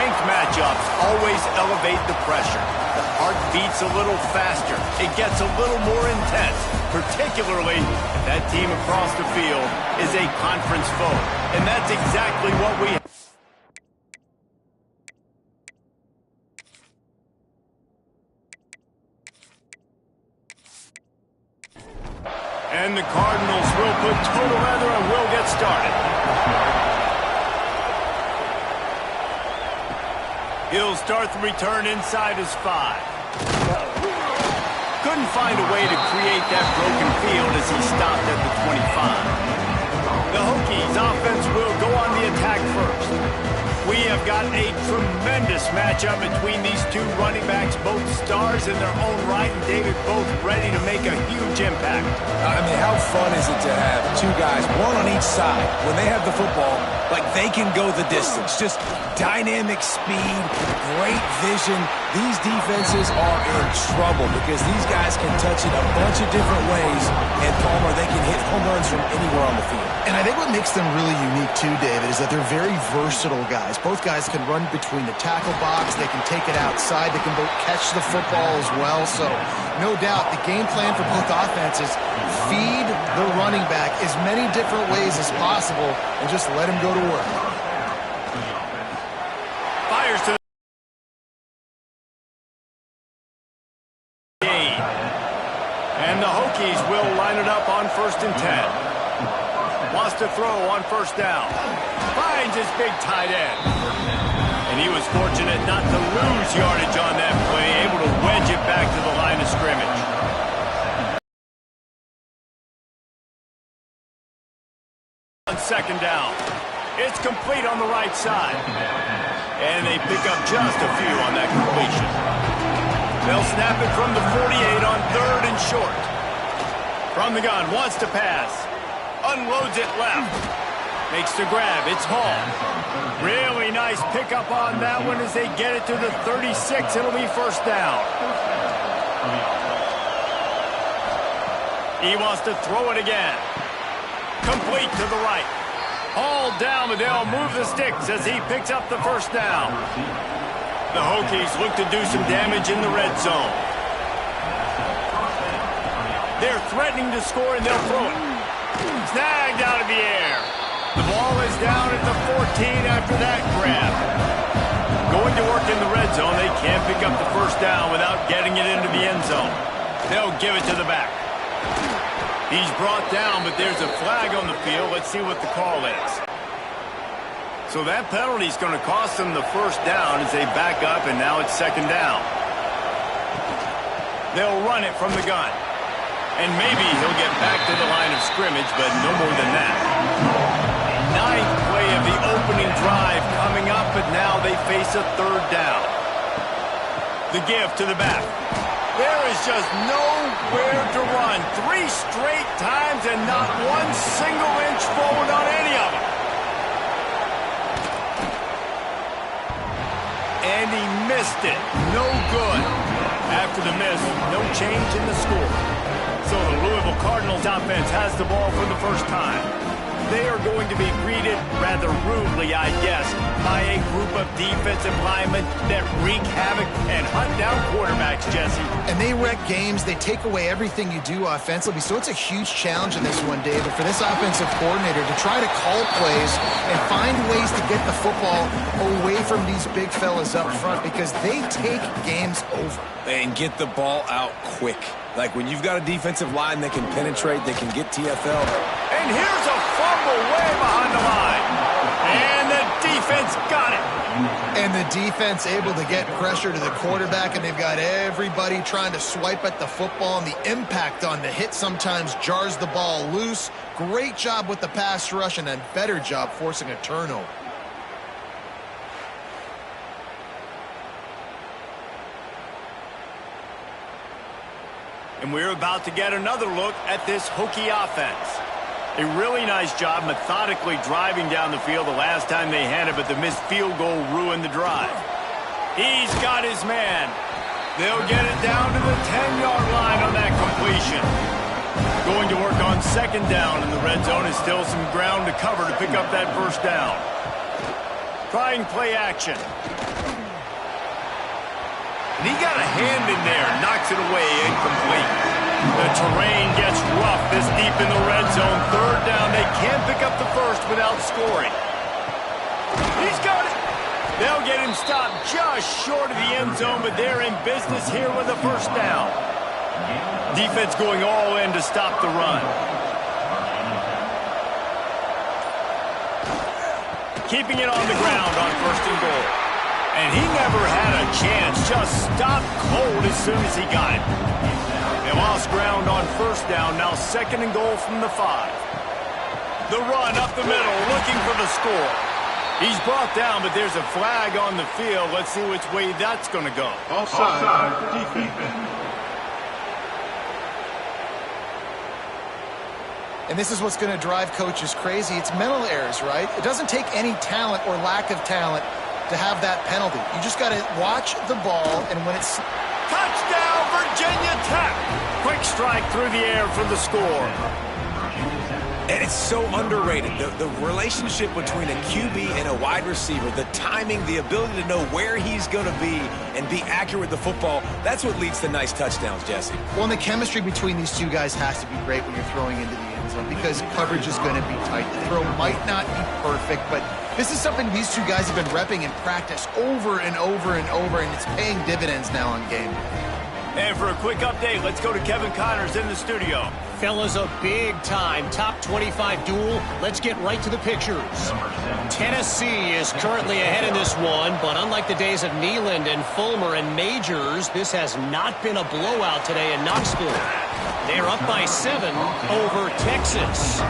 strength matchups always elevate the pressure. The heart beats a little faster. It gets a little more intense, particularly if that team across the field is a conference foe. And that's exactly what we have. And the Cardinals will put total leather and will get started. He'll start the return inside his 5. Couldn't find a way to create that broken field as he stopped at the 25. The Hokies offense will go on the attack first. We have got a tremendous matchup between these two running backs, both stars in their own right, and David, both ready to make a huge impact. I mean, how fun is it to have two guys, one on each side, when they have the football, like they can go the distance. Just dynamic speed, great vision. These defenses are in trouble because these guys can touch it a bunch of different ways, and Palmer, they can hit home runs from anywhere on the field. And I think what makes them really unique too, David, is that they're very versatile guys. Both guys can run between the tackle box. They can take it outside. They can both catch the football as well. So no doubt the game plan for both offenses, feed the running back as many different ways as possible and just let him go to work. Fires to the gain. And the Hokies will line it up on 1st and 10. Wants to throw on 1st down. Finds his big tight end. And he was fortunate not to lose yardage on that play, able to wedge it back to the line of scrimmage. On 2nd down. It's complete on the right side. And they pick up just a few on that completion. They'll snap it from the 48 on 3rd and short. From the gun, wants to pass. Unloads it left. Makes the grab. It's Hall. Really nice pickup on that one as they get it to the 36. It'll be 1st down. He wants to throw it again. Complete to the right. Hall down, but they'll move the sticks as he picks up the 1st down. The Hokies look to do some damage in the red zone. They're threatening to score, and they'll throw it. Snagged out of the air. The ball is down at the 14 after that grab. Going to work in the red zone. They can't pick up the 1st down without getting it into the end zone. They'll give it to the back. He's brought down, but there's a flag on the field. Let's see what the call is. So that penalty is going to cost them the 1st down as they back up, and now it's 2nd down. They'll run it from the gun. And maybe he'll get back to the line of scrimmage, but no more than that. 9th play of the opening drive coming up, but now they face a 3rd down. The give to the back. There is just nowhere to run. 3 straight times and not one single inch forward on any of them. And he missed it. No good. After the miss, no change in the score. So the Louisville Cardinals offense has the ball for the 1st time. They are going to be greeted rather rudely, I guess, by a group of defensive linemen that wreak havoc and hunt down quarterbacks, Jesse. And they wreck games. They take away everything you do offensively. So it's a huge challenge in this one, David, for this offensive coordinator to try to call plays and find ways to get the football away from these big fellas up front because they take games over. And get the ball out quick. Like when you've got a defensive line that can penetrate, they can get TFL. And here's a fumble way behind the line. And the defense got it. And the defense able to get pressure to the quarterback, and they've got everybody trying to swipe at the football, and the impact on the hit sometimes jars the ball loose. Great job with the pass rush, and a better job forcing a turnover. And we're about to get another look at this Hokie offense. A really nice job methodically driving down the field the last time they had it, but the missed field goal ruined the drive. He's got his man. They'll get it down to the 10-yard line on that completion. Going to work on 2nd down in the red zone is still some ground to cover to pick up that 1st down. Trying play action. And he got a hand in there, knocks it away, incomplete. The terrain gets rough this deep in the red zone. Third down, they can't pick up the first without scoring. He's got it. They'll get him stopped just short of the end zone, but they're in business here with a first down. Defense going all in to stop the run. Keeping it on the ground on first and goal. And he never had a chance. Just stopped cold as soon as he got it. They lost ground on first down. Now second and goal from the 5. The run up the middle, looking for the score. He's brought down, but there's a flag on the field. Let's see which way that's going to go. Offside, defense. And this is what's going to drive coaches crazy. It's mental errors, right? It doesn't take any talent or lack of talent to have that penalty. You just got to watch the ball, and when it's... Touchdown, Virginia Tech! Quick strike through the air for the score. And it's so underrated. The relationship between a QB and a wide receiver, the timing, the ability to know where he's going to be and be accurate with the football, that's what leads to nice touchdowns, Jesse. Well, and the chemistry between these two guys has to be great when you're throwing into the end zone because coverage is going to be tight. The throw might not be perfect, but this is something these two guys have been repping in practice over and over and over, and it's paying dividends now on game. And for a quick update, let's go to Kevin Connors in the studio. Fellas, a big-time top 25 duel. Let's get right to the pictures. Tennessee is currently ahead in this one, but unlike the days of Neyland and Fulmer and Majors, this has not been a blowout today in Knoxville. They're up by 7 over Texas.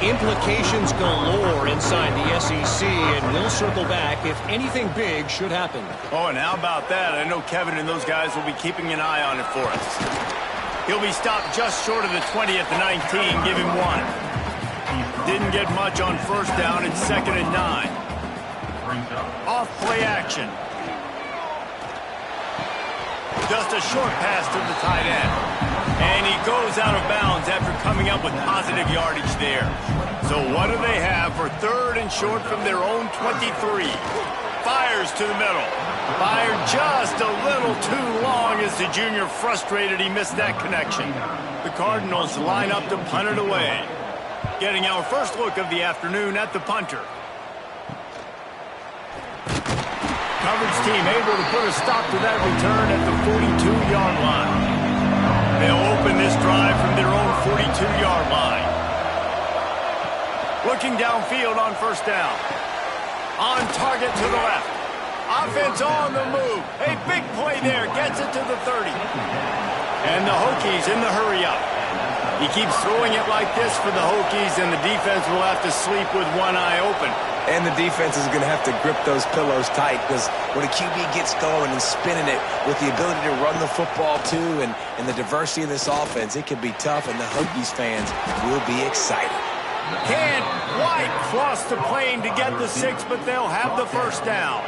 Implications galore inside the SEC, and we'll circle back if anything big should happen. Oh, and how about that? I know Kevin and those guys will be keeping an eye on it for us. He'll be stopped just short of the 20 at the 19. Give him 1. Didn't get much on first down. It's 2nd and 9. Off play action. Just a short pass to the tight end. And he goes out of bounds after coming up with positive yardage there. So what do they have for 3rd and short from their own 23? Fires to the middle. Fired just a little too long as the junior frustrated he missed that connection. The Cardinals line up to punt it away. Getting our first look of the afternoon at the punter. Coverage team able to put a stop to that return at the 42-yard line. They'll open this drive from their own 42-yard line. Looking downfield on first down. On target to the left. Offense on the move. A big play there. Gets it to the 30. And the Hokies in the hurry-up. He keeps throwing it like this for the Hokies, and the defense will have to sleep with one eye open. And the defense is going to have to grip those pillows tight because when a QB gets going and spinning it with the ability to run the football too and the diversity of this offense, it can be tough, and the Hokies fans will be excited. Can't quite cross the plane to get the 6, but they'll have the first down.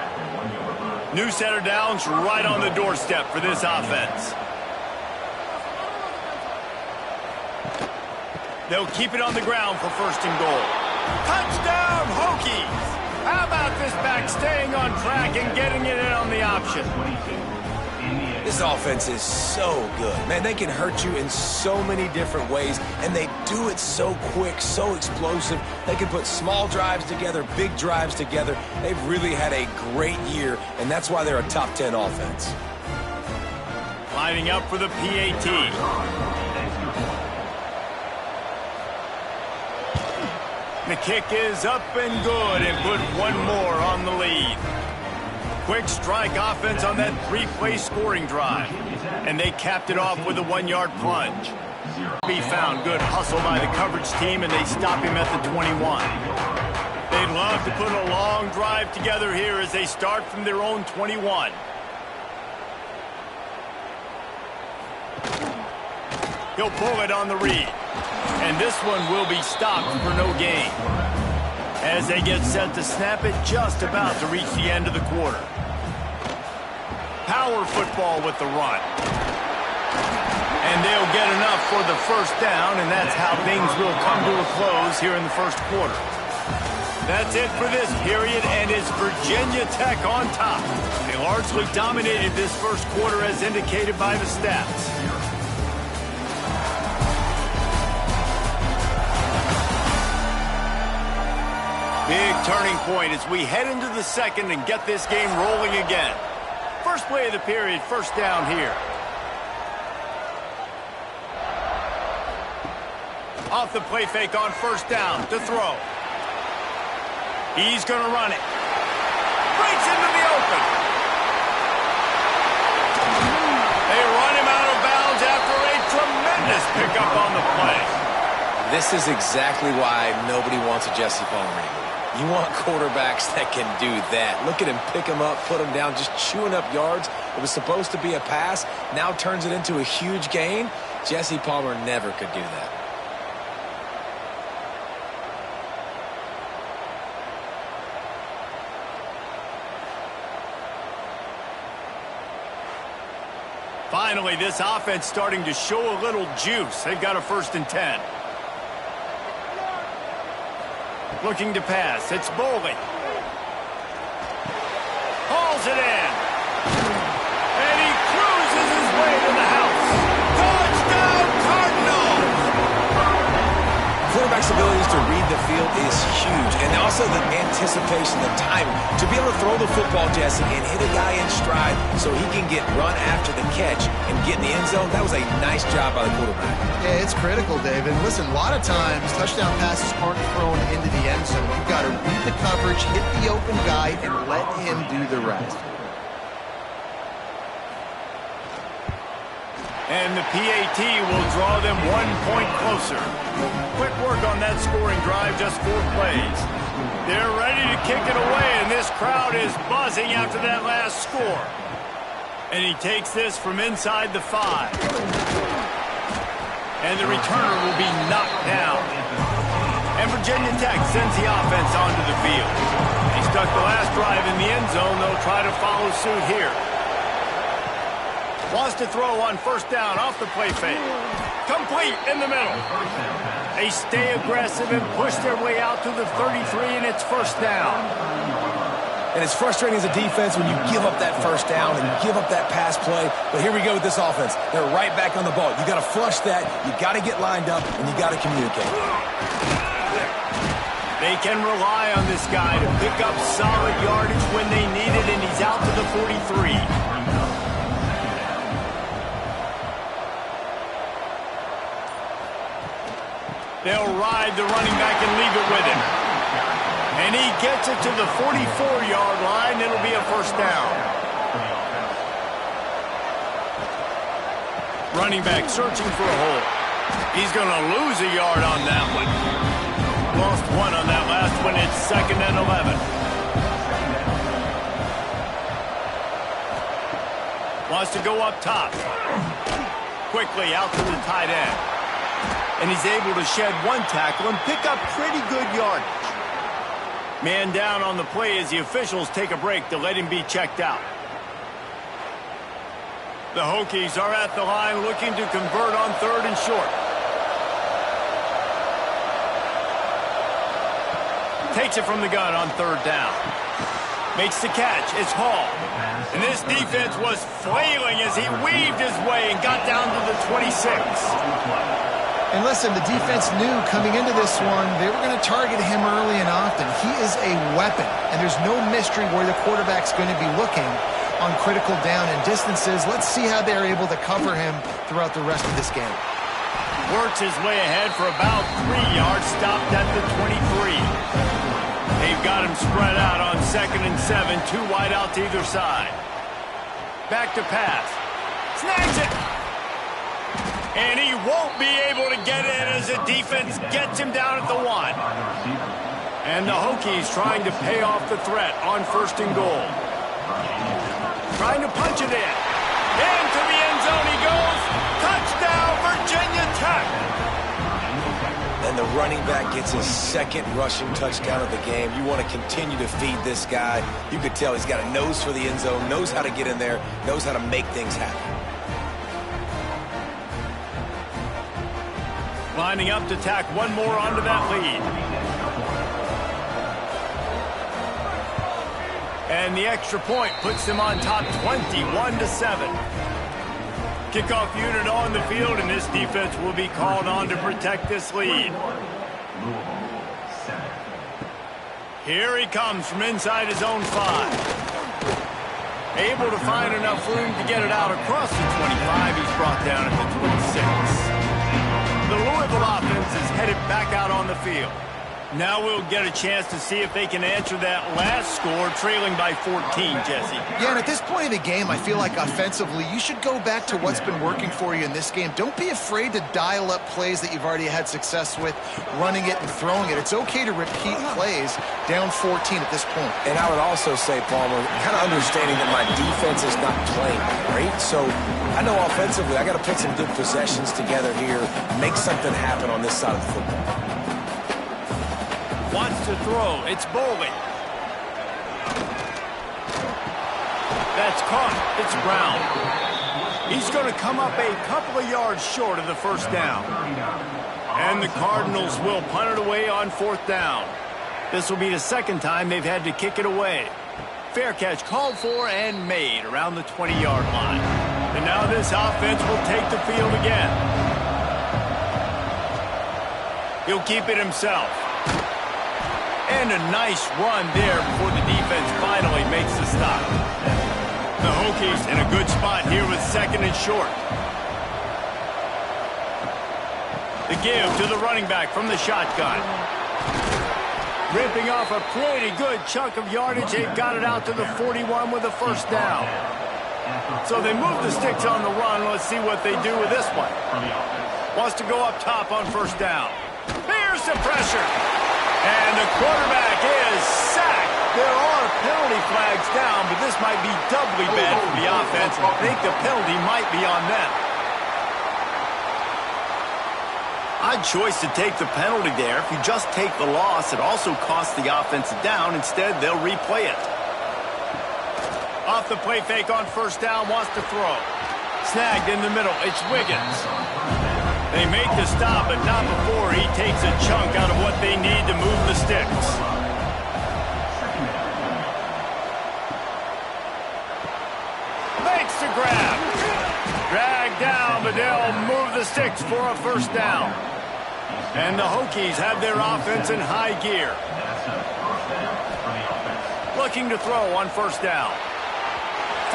New set of downs right on the doorstep for this offense. They'll keep it on the ground for 1st and goal. Touchdown, Hokies! How about this back staying on track and getting it in on the option? This offense is so good. Man, they can hurt you in so many different ways, and they do it so quick, so explosive. They can put small drives together, big drives together. They've really had a great year, and that's why they're a top 10 offense. Lining up for the PAT. The kick is up and good and put one more on the lead. Quick strike offense on that 3-play scoring drive. And they capped it off with a 1-yard plunge. Be found. Good hustle by the coverage team, and they stop him at the 21. They'd love to put a long drive together here as they start from their own 21. He'll pull it on the read. And this one will be stopped for no gain. As they get set to snap it, just about to reach the end of the quarter. Power football with the run. And they'll get enough for the first down, and that's how things will come to a close here in the first quarter. That's it for this period, and it's Virginia Tech on top. They largely dominated this first quarter as indicated by the stats. Big turning point as we head into the second and get this game rolling again. First play of the period, first down here. Off the play fake on first down to throw. He's going to run it. Breaks into the open. They run him out of bounds after a tremendous pickup on the play. This is exactly why nobody wants a Jesse Palmer anymore. You want quarterbacks that can do that. Look at him pick him up, put him down, just chewing up yards. It was supposed to be a pass, now turns it into a huge gain. Jesse Palmer never could do that. Finally, this offense starting to show a little juice. They've got a 1st and 10. Looking to pass. It's Boley. Hauls it in. And he cruises his way to the house. Touchdown, Cardinals! Quarterback's abilities to read the field is huge. And also the anticipation, the timing. To be able to throw the football, Jesse, and hit a guy in stride so he can get run after the catch and get in the end zone, that was a nice job by the quarterback. Yeah, it's critical, David. Listen, a lot of times touchdown passes aren't thrown into the end zone. You've got to read the coverage, hit the open guy, and let him do the rest. And the PAT will draw them 1 point closer. Quick work on that scoring drive, just 4 plays. They're ready to kick it away, and this crowd is buzzing after that last score. And he takes this from inside the 5. And the returner will be knocked down. And Virginia Tech sends the offense onto the field. He stuck the last drive in the end zone. They'll try to follow suit here. Wants to throw on first down off the play fake. Complete in the middle. They stay aggressive and push their way out to the 33, and it's first down. And it's frustrating as a defense when you give up that first down and give up that pass play. But here we go with this offense. They're right back on the ball. You got to flush that. You got to get lined up, and you got to communicate. They can rely on this guy to pick up solid yardage when they need it, and he's out to the 43. They'll ride the running back and leave it with him. And he gets it to the 44-yard line. It'll be a first down. Running back searching for a hole. He's going to lose a yard on that one. Lost 1 on that last one. It's 2nd and 11. Wants to go up top. Quickly out to the tight end. And he's able to shed 1 tackle and pick up pretty good yardage. Man down on the play as the officials take a break to let him be checked out. The Hokies are at the line looking to convert on 3rd and short. Takes it from the gun on 3rd down. Makes the catch. It's Hall. And this defense was flailing as he weaved his way and got down to the 26. And listen, the defense knew coming into this one, they were going to target him early and often. He is a weapon, and there's no mystery where the quarterback's going to be looking on critical down and distances. Let's see how they're able to cover him throughout the rest of this game. Works his way ahead for about 3 yards, stopped at the 23. They've got him spread out on 2nd and 7, 2 wide out to either side. Back to pass. Snags it! And he won't be able to get in as the defense gets him down at the 1. And the Hokies trying to pay off the threat on 1st and goal. Trying to punch it in. Into the end zone he goes. Touchdown, Virginia Tech. And the running back gets his 2nd rushing touchdown of the game. You want to continue to feed this guy. You could tell he's got a nose for the end zone, knows how to get in there, knows how to make things happen. Lining up to tack 1 more onto that lead. And the extra point puts them on top 21-7. Kickoff unit on the field, and this defense will be called on to protect this lead. Here he comes from inside his own 5. Able to find enough room to get it out across the 25. He's brought down at the 26. The Louisville offense is headed back out on the field. Now we'll get a chance to see if they can answer that last score, trailing by 14, Jesse. Yeah, and at this point of the game, I feel like offensively, you should go back to what's been working for you in this game. Don't be afraid to dial up plays that you've already had success with, running it and throwing it. It's okay to repeat plays down 14 at this point. And I would also say, Palmer, kind of understanding that my defense is not playing great, so I know offensively I got to put some good possessions together here, make something happen on this side of the football. Wants to throw. It's Bowling. That's caught. It's Brown. He's going to come up a couple of yards short of the first down. And the Cardinals will punt it away on 4th down. This will be the second time they've had to kick it away. Fair catch called for and made around the 20-yard line. And now this offense will take the field again. He'll keep it himself. And a nice run there before the defense finally makes the stop. The Hokies in a good spot here with 2nd and short. The give to the running back from the shotgun. Ripping off a pretty good chunk of yardage. They've got it out to the 41 with a first down. So they move the sticks on the run. Let's see what they do with this one. Wants to go up top on first down. Here's the pressure. And the quarterback is sacked. There are penalty flags down, but this might be doubly bad for the offense. I think the penalty might be on them. Odd choice to take the penalty there. If you just take the loss, it also costs the offense a down. Instead, they'll replay it. Off the play fake on first down, wants to throw. Snagged in the middle. It's Wiggins. They make the stop, but not before he takes a chunk out of what they need to move the sticks. Makes the grab. Dragged down, but they'll move the sticks for a first down. And the Hokies have their offense in high gear. Looking to throw on first down.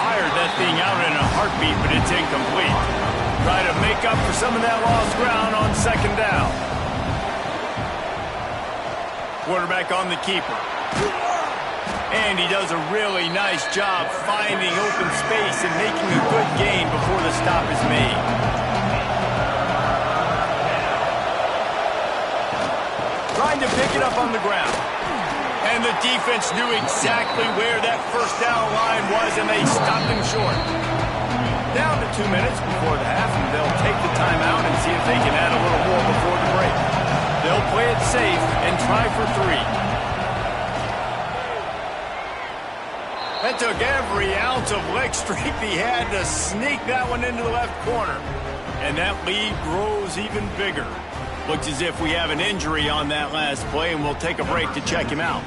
Fired that thing out in a heartbeat, but it's incomplete. Try to make up for some of that lost ground on 2nd down. Quarterback on the keeper. And he does a really nice job finding open space and making a good gain before the stop is made. Trying to pick it up on the ground. And the defense knew exactly where that first down line was, and they stopped him short. Down to 2 minutes before the half, and they'll take the timeout and see if they can add a little more before the break. They'll play it safe and try for 3. That took every ounce of leg strength he had to sneak that one into the left corner. And that lead grows even bigger. Looks as if we have an injury on that last play, and we'll take a break to check him out.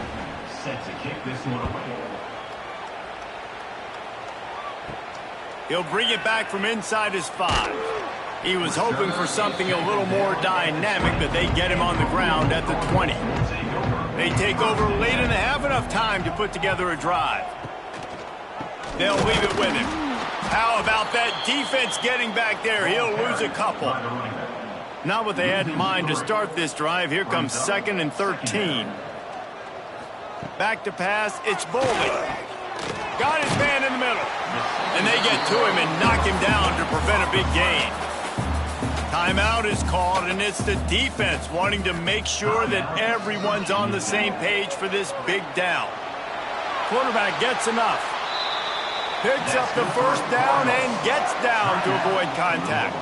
Set to kick this one away. He'll bring it back from inside his 5. He was hoping for something a little more dynamic, but they get him on the ground at the 20. They take over late in the half, enough time to put together a drive. They'll leave it with him. How about that defense getting back there? He'll lose a couple. Not what they had in mind to start this drive. Here comes 2nd and 13. Back to pass. It's Bowling. Got his man in the middle. And they get to him and knock him down to prevent a big gain. Timeout is called, and it's the defense wanting to make sure that everyone's on the same page for this big down. Quarterback gets enough. Picks up the first down and gets down to avoid contact.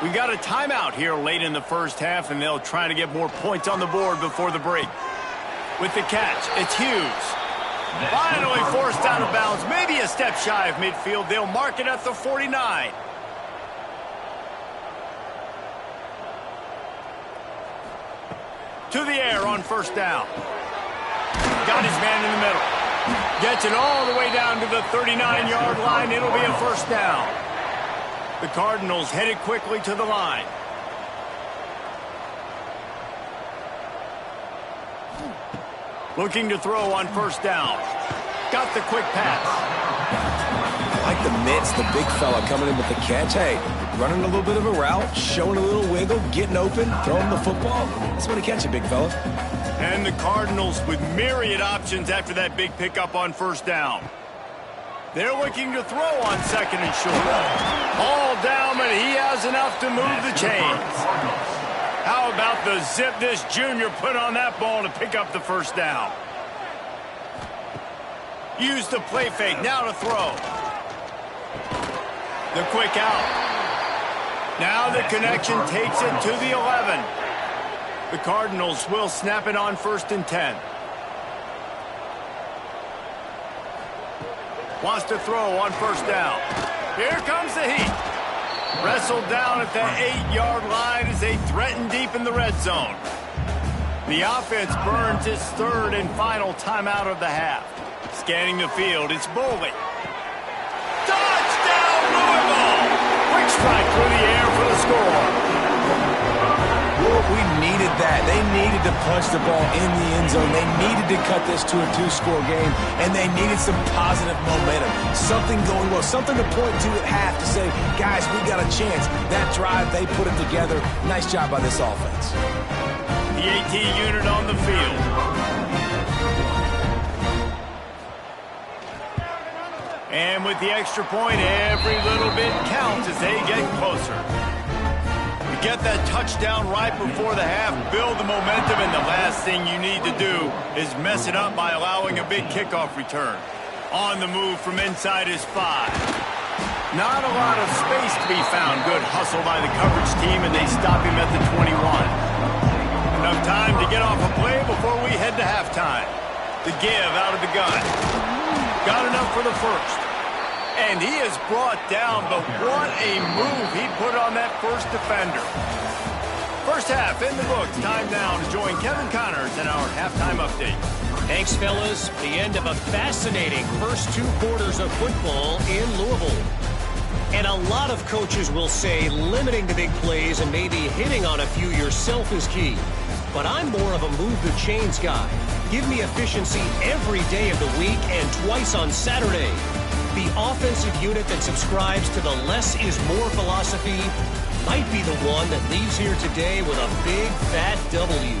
We've got a timeout here late in the first half, and they'll try to get more points on the board before the break. With the catch, it's Hughes. Finally forced out of bounds, maybe a step shy of midfield. They'll mark it at the 49. To the air on first down. Got his man in the middle. Gets it all the way down to the 39-yard line. It'll be a first down. The Cardinals headed quickly to the line. Looking to throw on first down. Got the quick pass. I like the mitts, the big fella coming in with the catch. Hey, running a little bit of a route, showing a little wiggle, getting open, throwing the football. That's when to catch it, big fella. And the Cardinals with myriad options after that big pickup on first down. They're looking to throw on second and short. All down, but he has enough to move the chains. How about the zip this junior put on that ball to pick up the first down? Use the play fake, now to throw. The quick out. Now the connection takes it to the 11. The Cardinals will snap it on first and 10. Wants to throw on first down. Here comes the heat. Wrestled down at the 8-yard line as they threaten deep in the red zone. The offense burns its third and final timeout of the half. Scanning the field, it's Boley. Touchdown, Louisville! Quick strike through the air for the score. We needed that. They needed to punch the ball in the end zone. They needed to cut this to a 2-score game, and they needed some positive momentum. Something going well, something to point to at half to say, guys, we got a chance. That drive, they put it together. Nice job by this offense. The AT unit on the field. And with the extra point, every little bit counts as they get closer. Get that touchdown right before the half, build the momentum, and the last thing you need to do is mess it up by allowing a big kickoff return. On the move from inside his 5. Not a lot of space to be found. Good hustle by the coverage team, and they stop him at the 21. Enough time to get off a play before we head to halftime. The give out of the gun. Got enough for the first. And he is brought down, but what a move he put on that first defender. First half in the books. Time now to join Kevin Connors in our halftime update. Thanks, fellas. The end of a fascinating first 2 quarters of football in Louisville. And a lot of coaches will say limiting the big plays and maybe hitting on a few yourself is key. But I'm more of a move the chains guy. Give me efficiency every day of the week and twice on Saturday. The offensive unit that subscribes to the less is more philosophy might be the one that leaves here today with a big fat W.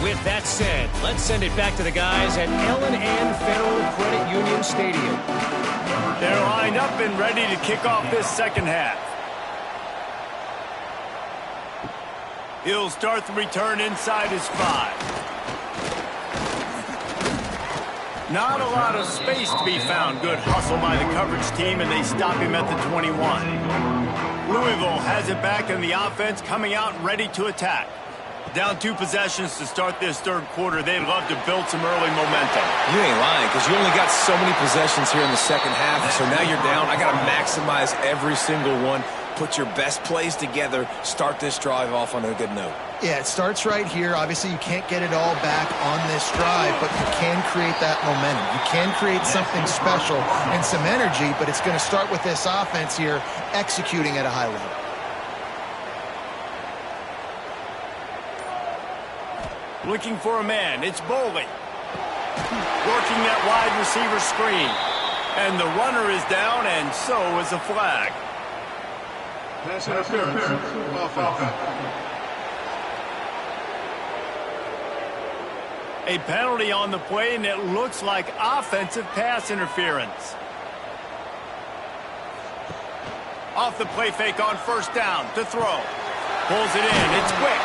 With that said, let's send it back to the guys at L&N Federal Credit Union Stadium. They're lined up and ready to kick off this second half. He'll start the return inside his 5. Not a lot of space to be found. Good hustle by the coverage team, and they stop him at the 21. Louisville has it back, and the offense coming out ready to attack. Down 2 possessions to start this third quarter. They'd love to build some early momentum. You ain't lying, because you only got so many possessions here in the second half, so now you're down. I got to maximize every single one. Put your best plays together. Start this drive off on a good note. Yeah, it starts right here. Obviously, you can't get it all back on this drive, but you can create that momentum. You can create something special and some energy, but it's going to start with this offense here executing at a high level. Looking for a man. It's Boley. Working that wide receiver screen. And the runner is down, and so is a flag. Pass interference. Offense. A penalty on the play, and it looks like offensive pass interference. Off the play fake on first down to throw. Pulls it in. It's quick.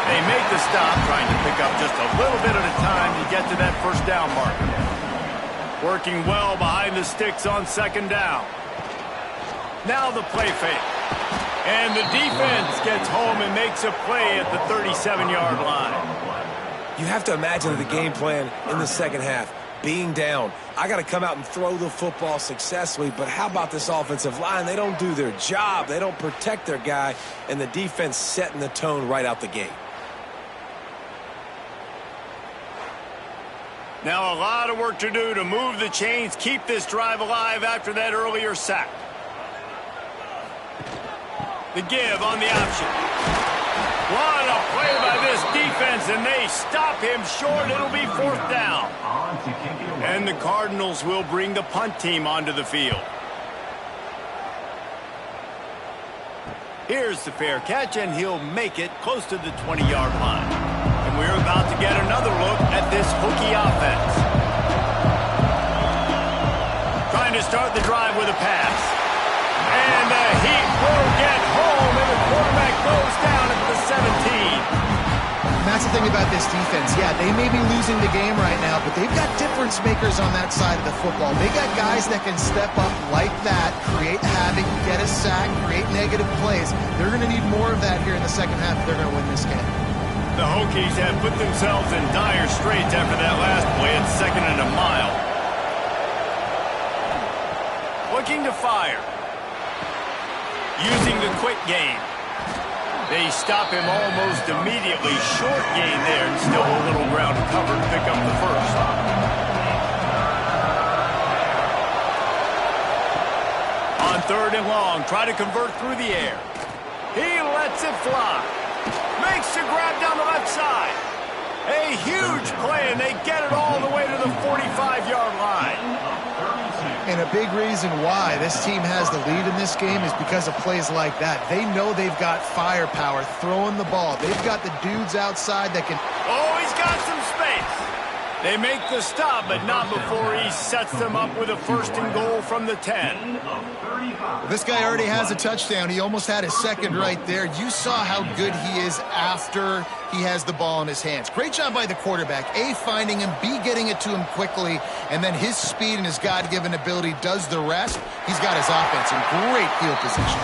They make the stop, trying to pick up just a little bit at a time to get to that first down marker. Working well behind the sticks on second down. Now the play fake. And the defense gets home and makes a play at the 37-yard line. You have to imagine the game plan in the second half. Being down, I got to come out and throw the football successfully, but how about this offensive line? They don't do their job. They don't protect their guy, and the defense setting the tone right out the gate. Now a lot of work to do to move the chains, keep this drive alive after that earlier sack. The give on the option. What a play by this defense, and they stop him short. It'll be 4th down. And the Cardinals will bring the punt team onto the field. Here's the fair catch, and he'll make it close to the 20-yard line. And we're about to get another look at this Hokie offense. Trying to start the drive with a pass. And the Heat will get home, and the quarterback goes down at the 17. And that's the thing about this defense. Yeah, they may be losing the game right now, but they've got difference makers on that side of the football. They got guys that can step up like that, create havoc, get a sack, create negative plays. They're going to need more of that here in the second half if they're going to win this game. The Hokies have put themselves in dire straits after that last play at 2nd and a mile. Looking to fire. Using the quick game. They stop him almost immediately. Short gain there, and still a little ground to cover to pick up the first. On 3rd and long, try to convert through the air. He lets it fly. Makes the grab down the left side. A huge play, and they get it all the way to the 45-yard line. And a big reason why this team has the lead in this game is because of plays like that. They know they've got firepower throwing the ball. They've got the dudes outside that can... Oh, he's got some space. They make the stop, but not before he sets them up with a 1st and goal from the 10. This guy already has a touchdown. He almost had his second right there. You saw how good he is after he has the ball in his hands. Great job by the quarterback. A, finding him, B, getting it to him quickly, and then his speed and his God-given ability does the rest. He's got his offense in great field position.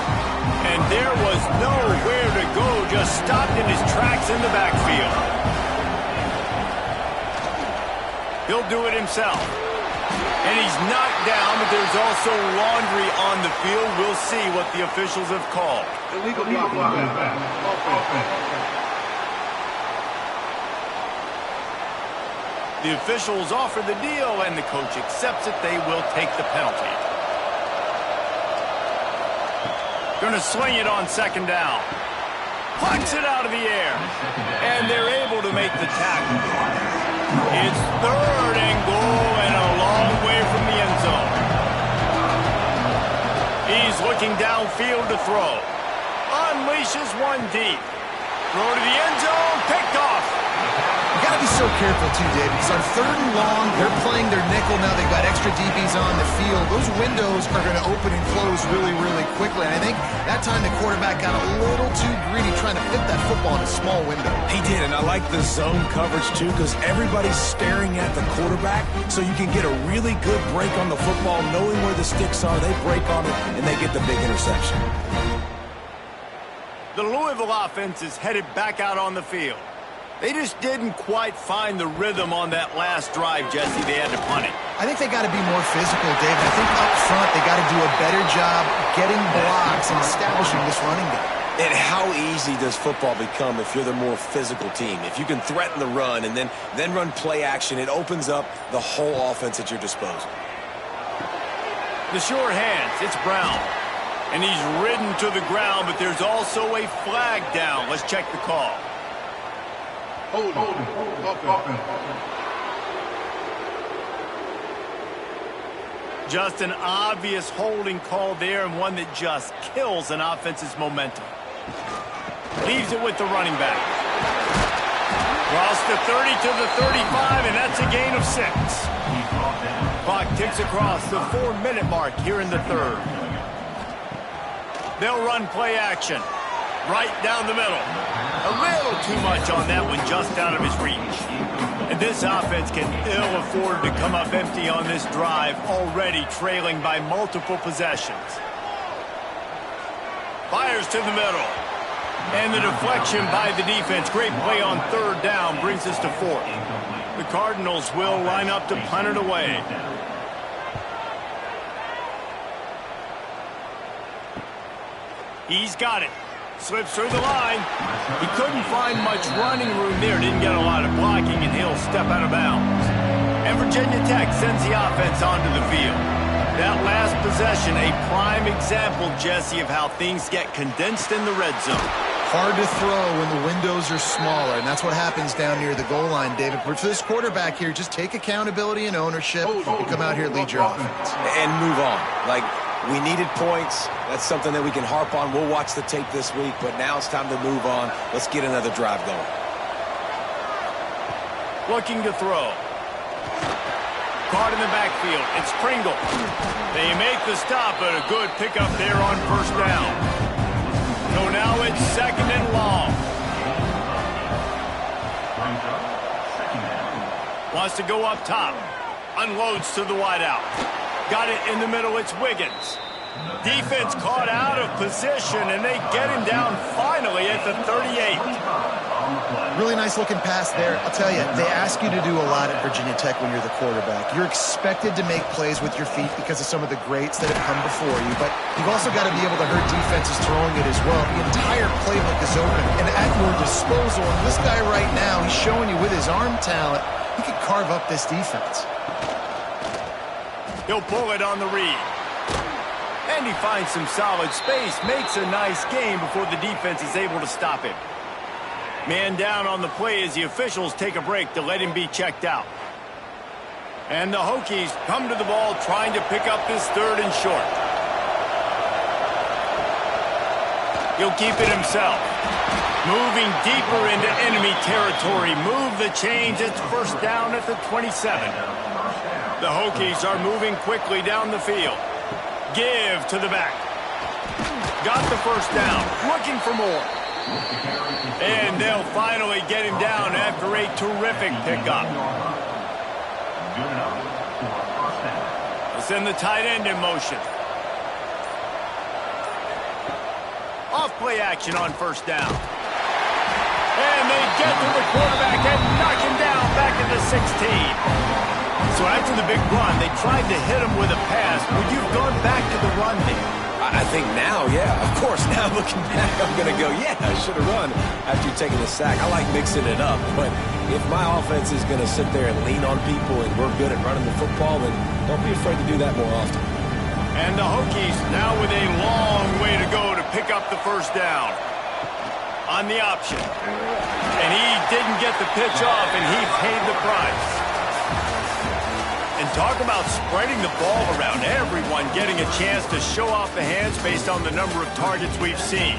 And there was nowhere to go, just stopped in his tracks in the backfield. He'll do it himself. And he's knocked down, but there's also laundry on the field. We'll see what the officials have called. Illegal blocking. The officials offer the deal, and the coach accepts it. They will take the penalty. Going to swing it on 2nd down. Plucks it out of the air. And they're able to make the tackle. It's 3rd and goal and a long way from the end zone. He's looking downfield to throw. Unleashes one deep. Throw to the end zone. Picked off. You got to be so careful, too, David, because on 3rd and long, they're playing their nickel now. They've got extra DBs on the field. Those windows are going to open and close really, really quickly. And I think that time the quarterback got a little too greedy trying to fit that football in a small window. He did, and I like the zone coverage, too, because everybody's staring at the quarterback, so you can get a really good break on the football, knowing where the sticks are. They break on it, and they get the big interception. The Louisville offense is headed back out on the field. They just didn't quite find the rhythm on that last drive, Jesse. They had to punt it. I think they got to be more physical, David. I think up front they got to do a better job getting blocks and establishing this running game. And how easy does football become if you're the more physical team? If you can threaten the run and then run play action, it opens up the whole offense at your disposal. The short hands, it's Brown. And he's ridden to the ground, but there's also a flag down. Let's check the call. Hold. Just an obvious holding call there, and one that just kills an offense's momentum. Leaves it with the running back. Cross the 30 to the 35, and that's a gain of 6. Clock ticks across the 4-minute mark here in the 3rd. They'll run play action. Right down the middle. A little too much on that one, just out of his reach. And this offense can ill afford to come up empty on this drive, already trailing by multiple possessions. Fires to the middle. And the deflection by the defense. Great play on 3rd down brings us to 4th. The Cardinals will line up to punt it away. He's got it. Slips through the line. He couldn't find much running room there. Didn't get a lot of blocking, and he'll step out of bounds. And Virginia Tech sends the offense onto the field. That last possession, a prime example, Jesse, of how things get condensed in the red zone. Hard to throw when the windows are smaller, and that's what happens down near the goal line, David. But for this quarterback here, just take accountability and ownership and come out here and lead your offense. And move on. Like, we needed points. That's something that we can harp on. We'll watch the tape this week, but now it's time to move on. Let's get another drive going. Looking to throw. Caught in the backfield. It's Pringle. They make the stop, but a good pickup there on first down. So now it's 2nd and long. Wants to go up top. Unloads to the wideout. Got it in the middle. It's Wiggins. Defense caught out of position, and they get him down finally at the 38. Really nice looking pass there. I'll tell you, they ask you to do a lot at Virginia Tech when you're the quarterback. You're expected to make plays with your feet because of some of the greats that have come before you, but you've also got to be able to hurt defenses throwing it as well. The entire playbook is open and at your disposal, and this guy right now, he's showing you with his arm talent, he could carve up this defense. He'll pull it on the read. And he finds some solid space, makes a nice game before the defense is able to stop him. Man down on the play as the officials take a break to let him be checked out. And the Hokies come to the ball trying to pick up this 3rd and short. He'll keep it himself. Moving deeper into enemy territory. Move the chains. It's first down at the 27. The Hokies are moving quickly down the field. Give to the back. Got the first down. Looking for more. And they'll finally get him down after a terrific pickup. They'll send the tight end in motion. Off play action on first down. And they get to the quarterback and knock him down back at the 16. So after the big run, they tried to hit him with a pass. Would you have gone back to the run there? I think now, yeah. Of course, now looking back, I'm going to go, yeah, I should have run after taking the sack. I like mixing it up, but if my offense is going to sit there and lean on people and we're good at running the football, then don't be afraid to do that more often. And the Hokies now with a long way to go to pick up the first down. On the option. And he didn't get the pitch off, and he paid the price. And talk about spreading the ball around. Everyone getting a chance to show off the hands based on the number of targets we've seen.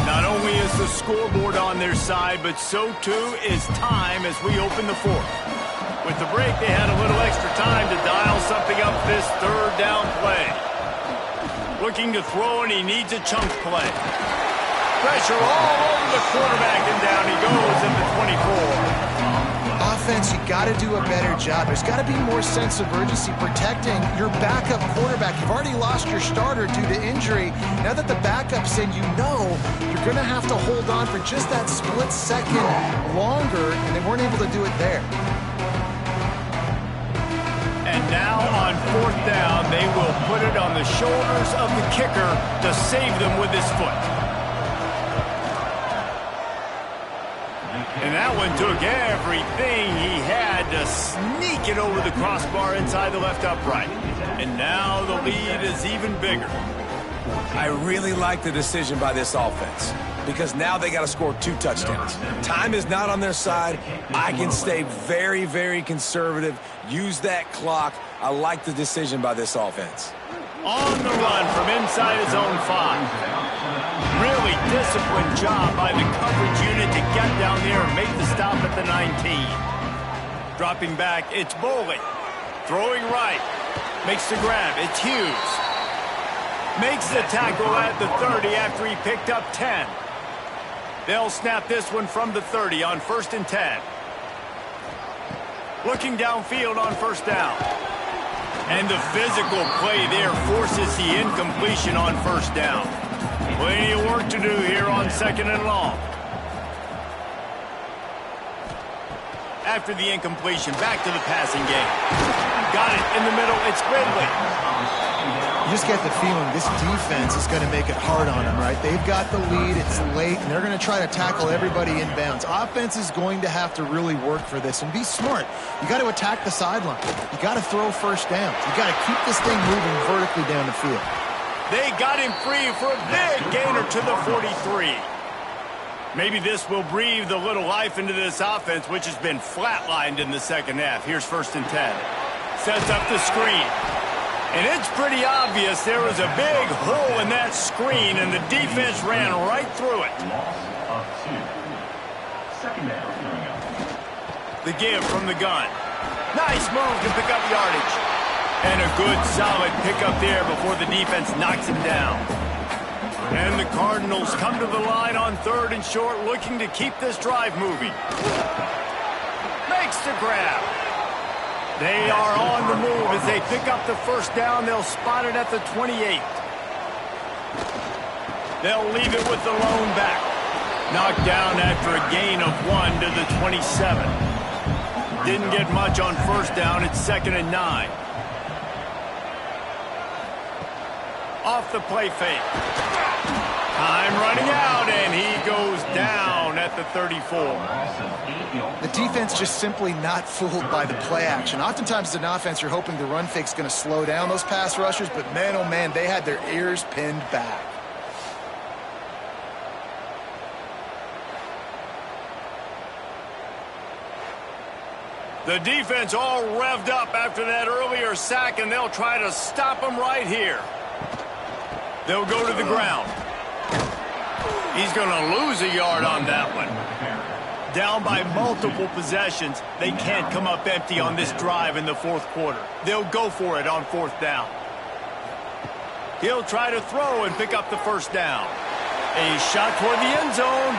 Not only is the scoreboard on their side, but so too is time as we open the 4th. With the break, they had a little extra time to dial something up this 3rd down play. Looking to throw, and he needs a chunk play. Pressure all over the quarterback, and down he goes at the 24. Offense, you got to do a better job. There's got to be more sense of urgency protecting your backup quarterback. You've already lost your starter due to injury. Now that the backup's in, you know you're going to have to hold on for just that split second longer, and they weren't able to do it there. And now on 4th down, they will put it on the shoulders of the kicker to save them with his foot. And that one took everything he had to sneak it over the crossbar inside the left upright. And now the lead is even bigger. I really like the decision by this offense because now they got to score 2 touchdowns. Time is not on their side. I can stay very, very conservative. Use that clock. I like the decision by this offense. On the run from inside his own 5. Really disciplined job by the coverage unit to get down there and make the stop at the 19. Dropping back, it's Boley. Throwing right. Makes the grab. It's Hughes. Makes the tackle at the 30 after he picked up 10. They'll snap this one from the 30 on 1st and 10. Looking downfield on first down. And the physical play there forces the incompletion on first down. Plenty of work to do here on 2nd and long. After the incompletion, back to the passing game. Got it in the middle. It's Ridley. You just get the feeling this defense is going to make it hard on them, right? They've got the lead, it's late, and they're going to try to tackle everybody inbounds. Offense is going to have to really work for this and be smart. You got to attack the sideline. You got to throw first downs. You got to keep this thing moving vertically down the field. They got him free for a big gainer to the 43. Maybe this will breathe a little life into this offense, which has been flatlined in the second half. Here's 1st and 10. Sets up the screen. And it's pretty obvious there was a big hole in that screen, and the defense ran right through it. The give from the gun. Nice move to pick up yardage. And a good, solid pickup there before the defense knocks him down. And the Cardinals come to the line on 3rd and short, looking to keep this drive moving. Makes the grab. They are on the move as they pick up the first down. They'll spot it at the 28. They'll leave it with the lone back. Knocked down after a gain of 1 to the 27. Didn't get much on first down. It's 2nd and 9. Off the play fake. Time running out, and he goes down at the 34. The defense just simply not fooled by the play action. Oftentimes as an offense, you're hoping the run fake's going to slow down those pass rushers, but man, oh man, they had their ears pinned back. The defense all revved up after that earlier sack, and they'll try to stop them right here. They'll go to the ground. He's going to lose a yard on that one. Down by multiple possessions, they can't come up empty on this drive in the 4th quarter. They'll go for it on 4th down. He'll try to throw and pick up the first down. A shot toward the end zone.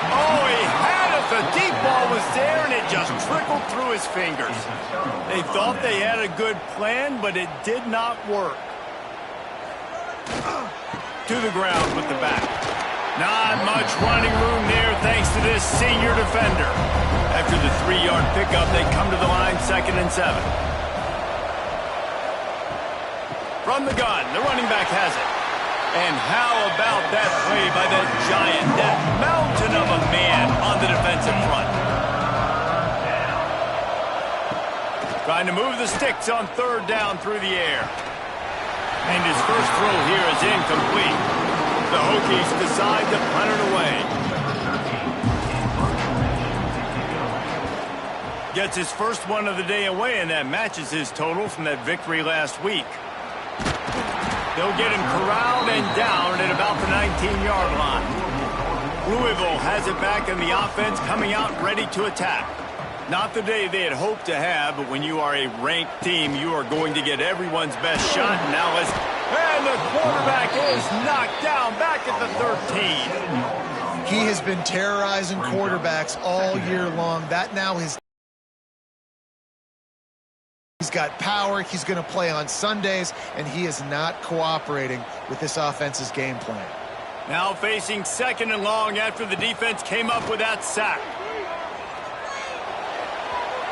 Oh, he had it. The deep ball was there, and it just trickled through his fingers. They thought they had a good plan, but it did not work. To the ground with the back. Not much running room there thanks to this senior defender. After the 3-yard pickup, they come to the line 2nd and 7. From the gun, the running back has it. And how about that play by that giant, that mountain of a man on the defensive front. Trying to move the sticks on 3rd down through the air. And his first throw here is incomplete. The Hokies decide to punt it away. Gets his first one of the day away, and that matches his total from that victory last week. They'll get him corralled and down at about the 19-yard line. Louisville has it back in the offense, coming out ready to attack. Not the day they had hoped to have, but when you are a ranked team, you are going to get everyone's best shot. And now let's... And the quarterback is knocked down back at the 13. He has been terrorizing quarterbacks all year long. That now is... He's got power. He's going to play on Sundays, and he is not cooperating with this offense's game plan. Now facing 2nd and long after the defense came up with that sack.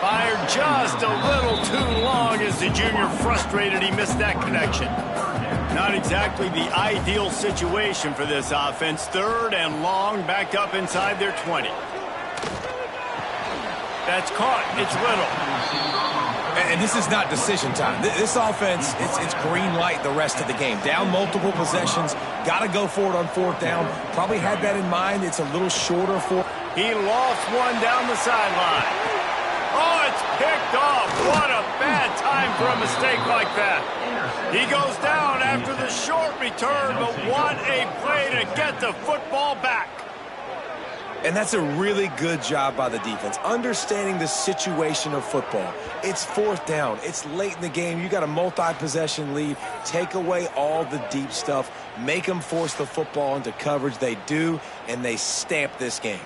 Fired just a little too long as the junior frustrated. He missed that connection. Not exactly the ideal situation for this offense. 3rd and long, backed up inside their 20. That's caught. It's Little. And this is not decision time. This offense, it's green light the rest of the game. Down multiple possessions, got to go for it on 4th down. Probably had that in mind. It's a little shorter for... He lost one down the sideline. Oh, it's picked off. What a bad time for a mistake like that. He goes down after the short return, but what a play to get the football back. And that's a really good job by the defense, understanding the situation of football. It's 4th down. It's late in the game. You got a multi-possession lead. Take away all the deep stuff. Make them force the football into coverage. They do, and they stamp this game.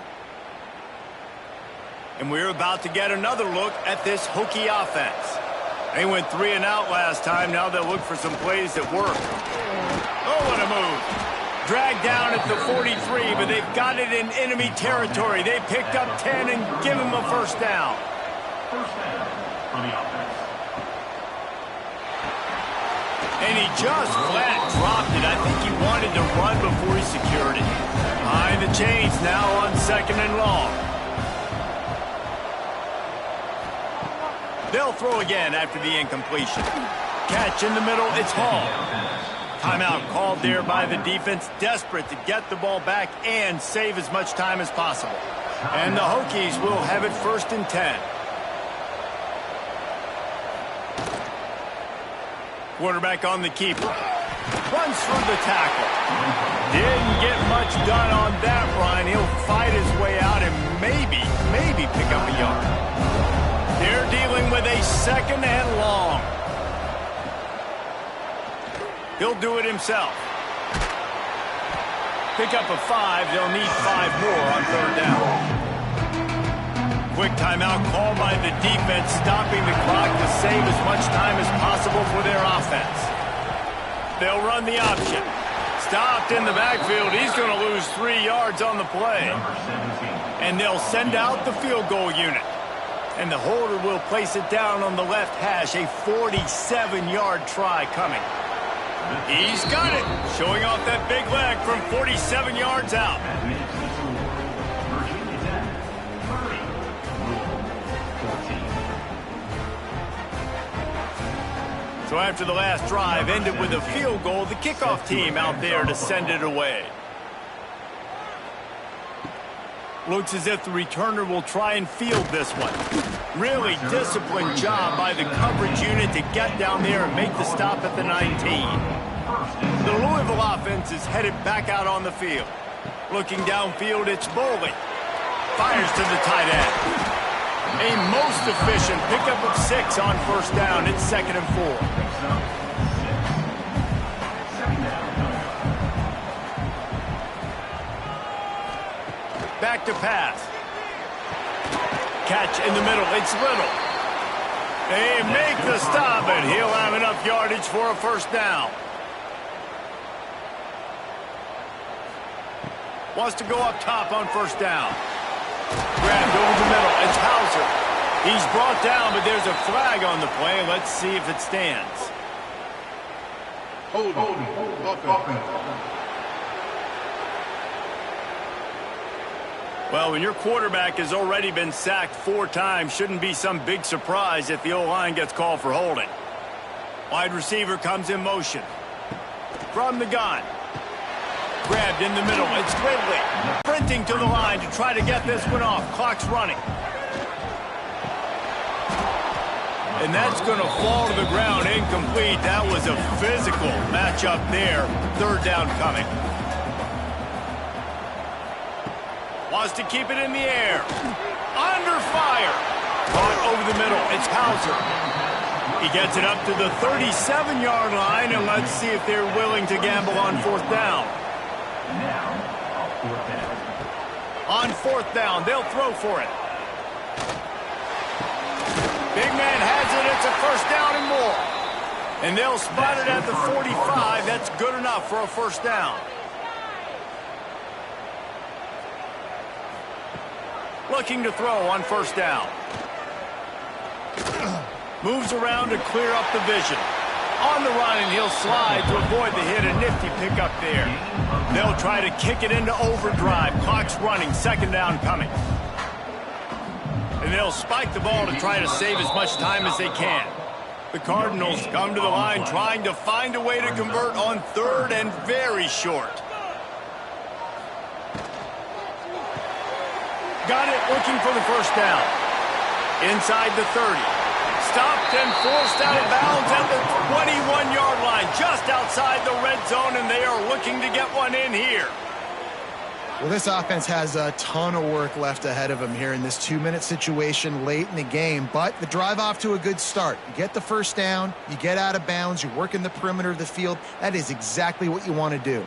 And we're about to get another look at this Hokie offense. They went 3 and out last time. Now they'll look for some plays that work. Oh, what a move. Dragged down at the 43, but they've got it in enemy territory. They picked up 10 and give him a first down. And he just flat dropped it. I think he wanted to run before he secured it. Behind the chains now on 2nd and long. They'll throw again after the incompletion. Catch in the middle, it's Hall. Timeout called there by the defense, desperate to get the ball back and save as much time as possible. And the Hokies will have it 1st and 10. Quarterback on the keeper. Runs through the tackle. Didn't get much done on that run. He'll fight his way out and maybe pick up a yard. They're dealing with a 2nd and long. He'll do it himself. Pick up a 5. They'll need 5 more on 3rd down. Quick timeout called by the defense, stopping the clock to save as much time as possible for their offense. They'll run the option. Stopped in the backfield. He's going to lose 3 yards on the play. And they'll send out the field goal unit. And the holder will place it down on the left hash. A 47-yard try coming. He's got it. Showing off that big leg from 47 yards out. So after the last drive ended with a field goal, the kickoff team out there to send it away. Looks as if the returner will try and field this one. Really disciplined job by the coverage unit to get down there and make the stop at the 19. The Louisville offense is headed back out on the field. Looking downfield, it's Bowling. Fires to the tight end. A most efficient pickup of 6 on 1st down. It's 2nd and 4. Back to pass. Catch in the middle. It's Little. They make the stop, and he'll have enough yardage for a 1st down. Wants to go up top on 1st down. Grabbed over the middle. It's Hauser. He's brought down, but there's a flag on the play. Let's see if it stands. Hold. Well, when your quarterback has already been sacked 4 times, shouldn't be some big surprise if the O-line gets called for holding. Wide receiver comes in motion. From the gun. Grabbed in the middle. It's Ridley. Sprinting to the line to try to get this one off. Clock's running. And that's going to fall to the ground incomplete. That was a physical matchup there. 3rd down coming. Wants to keep it in the air. Under fire. Caught over the middle. It's Hauser. He gets it up to the 37-yard line, and let's see if they're willing to gamble on 4th down. On 4th down, they'll throw for it. Big man has it. It's a 1st down and more. And they'll spot it at the 45. That's good enough for a 1st down. Looking to throw on 1st down. Moves around to clear up the vision. On the run, and he'll slide to avoid the hit. A nifty pickup there. They'll try to kick it into overdrive. Clock's running. 2nd down coming. And they'll spike the ball to try to save as much time as they can. The Cardinals come to the line trying to find a way to convert on 3rd and very short. Got it, looking for the 1st down. Inside the 30. Stopped and forced out of bounds at the 21-yard line, just outside the red zone, and they are looking to get one in here. Well, this offense has a ton of work left ahead of them here in this 2-minute situation late in the game, but the drive off to a good start. You get the 1st down, you get out of bounds, you work in the perimeter of the field. That is exactly what you want to do.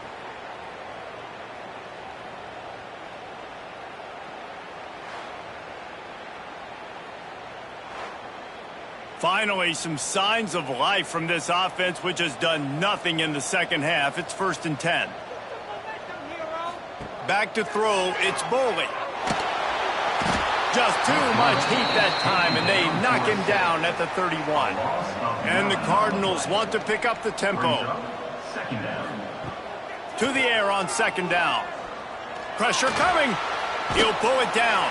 Finally, some signs of life from this offense, which has done nothing in the 2nd half. It's 1st and 10. Back to throw, it's Bowling. Just too much heat that time, and they knock second down at the 31. And the Cardinals want to pick up the tempo. To the air on second down. Pressure coming. He'll pull it down.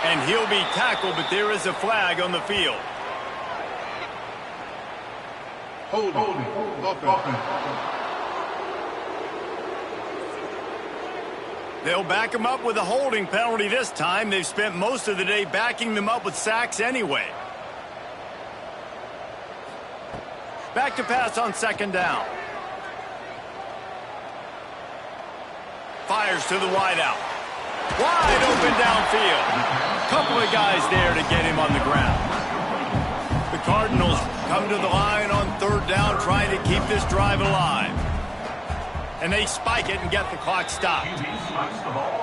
And he'll be tackled, but there is a flag on the field. Holding. They'll back him up with a holding penalty this time. They've spent most of the day backing them up with sacks anyway. Back to pass on second down. Fires to the wideout. Wide open downfield. Couple of guys there to get him on the ground. The Cardinals come to the line on third down, trying to keep this drive alive. And they spike it and get the clock stopped.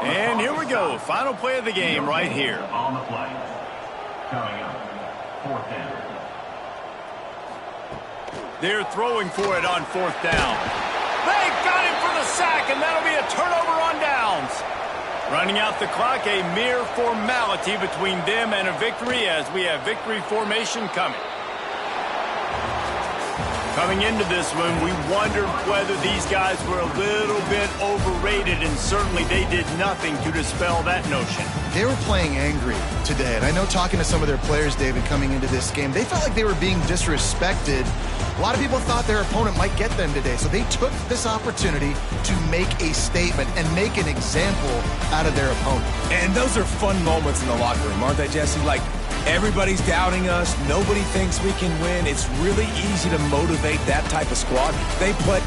And here we go. Final play of the game right here. On the play. Coming up. Fourth down. They're throwing for it on fourth down. They got him for the sack, and that'll be a turnover on downs. Running out the clock, a mere formality between them and a victory as we have victory formation coming. Coming into this one, we wondered whether these guys were a little bit overrated, and certainly they did nothing to dispel that notion. They were playing angry today, and I know talking to some of their players, David, coming into this game, they felt like they were being disrespected. A lot of people thought their opponent might get them today, so they took this opportunity to make a statement and make an example out of their opponent. And those are fun moments in the locker room, aren't they, Jesse? Like, everybody's doubting us. Nobody thinks we can win. It's really easy to motivate that type of squad. They put